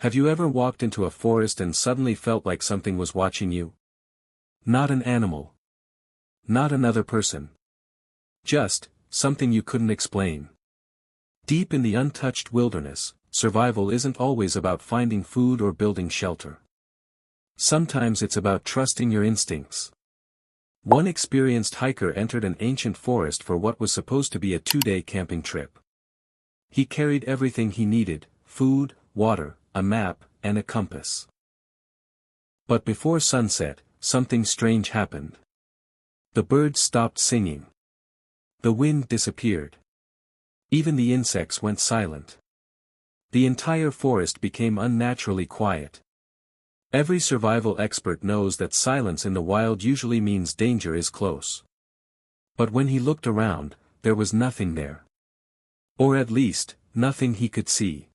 Have you ever walked into a forest and suddenly felt like something was watching you? Not an animal. Not another person. Just, something you couldn't explain. Deep in the untouched wilderness, survival isn't always about finding food or building shelter. Sometimes it's about trusting your instincts. One experienced hiker entered an ancient forest for what was supposed to be a 2-day camping trip. He carried everything he needed: food, water, a map, and a compass. But before sunset, something strange happened. The birds stopped singing. The wind disappeared. Even the insects went silent. The entire forest became unnaturally quiet. Every survival expert knows that silence in the wild usually means danger is close. But when he looked around, there was nothing there. Or at least, nothing he could see.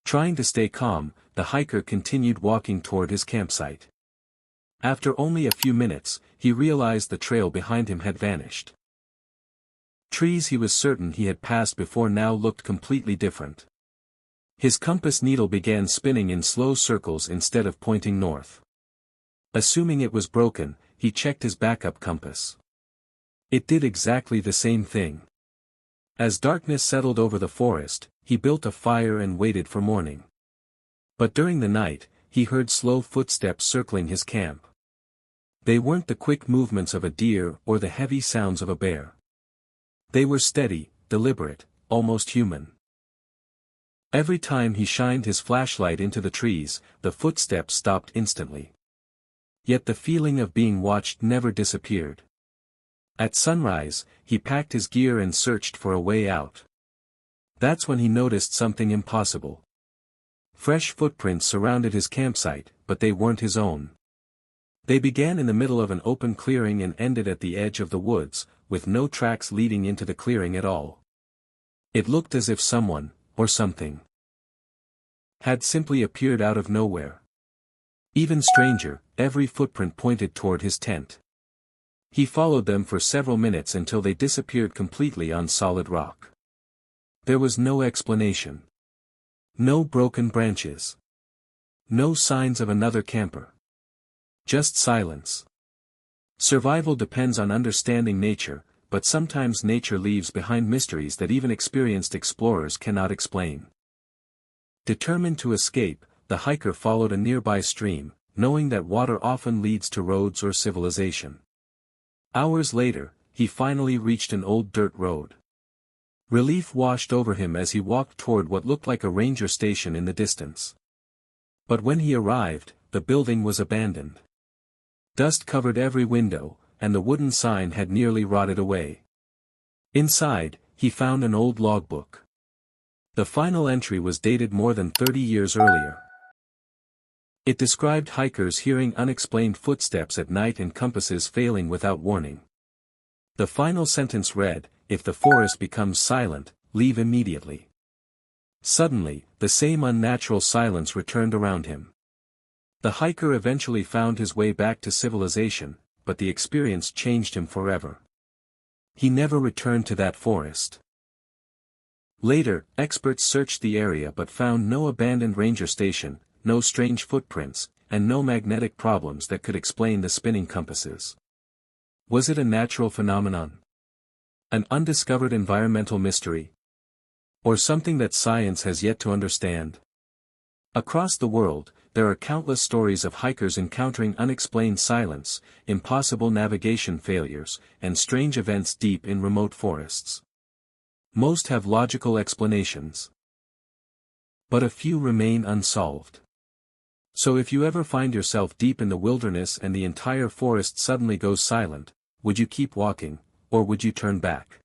Trying to stay calm, the hiker continued walking toward his campsite. After only a few minutes, he realized the trail behind him had vanished. Trees he was certain he had passed before now looked completely different. His compass needle began spinning in slow circles instead of pointing north. Assuming it was broken, he checked his backup compass. It did exactly the same thing. As darkness settled over the forest, he built a fire and waited for morning. But during the night, he heard slow footsteps circling his camp. They weren't the quick movements of a deer or the heavy sounds of a bear. They were steady, deliberate, almost human. Every time he shined his flashlight into the trees, the footsteps stopped instantly. Yet the feeling of being watched never disappeared. At sunrise, he packed his gear and searched for a way out. That's when he noticed something impossible. Fresh footprints surrounded his campsite, but they weren't his own. They began in the middle of an open clearing and ended at the edge of the woods, with no tracks leading into the clearing at all. It looked as if someone, or something, had simply appeared out of nowhere. Even stranger, every footprint pointed toward his tent. He followed them for several minutes until they disappeared completely on solid rock. There was no explanation. No broken branches. No signs of another camper. Just silence. Survival depends on understanding nature, but sometimes nature leaves behind mysteries that even experienced explorers cannot explain. Determined to escape, the hiker followed a nearby stream, knowing that water often leads to roads or civilization. Hours later, he finally reached an old dirt road. Relief washed over him as he walked toward what looked like a ranger station in the distance. But when he arrived, the building was abandoned. Dust covered every window, and the wooden sign had nearly rotted away. Inside, he found an old logbook. The final entry was dated more than 30 years earlier. It described hikers hearing unexplained footsteps at night and compasses failing without warning. The final sentence read, "If the forest becomes silent, leave immediately." Suddenly, the same unnatural silence returned around him. The hiker eventually found his way back to civilization, but the experience changed him forever. He never returned to that forest. Later, experts searched the area but found no abandoned ranger station, no strange footprints, and no magnetic problems that could explain the spinning compasses. Was it a natural phenomenon? An undiscovered environmental mystery? Or something that science has yet to understand? Across the world, there are countless stories of hikers encountering unexplained silence, impossible navigation failures, and strange events deep in remote forests. Most have logical explanations. But a few remain unsolved. So if you ever find yourself deep in the wilderness and the entire forest suddenly goes silent, would you keep walking, or would you turn back?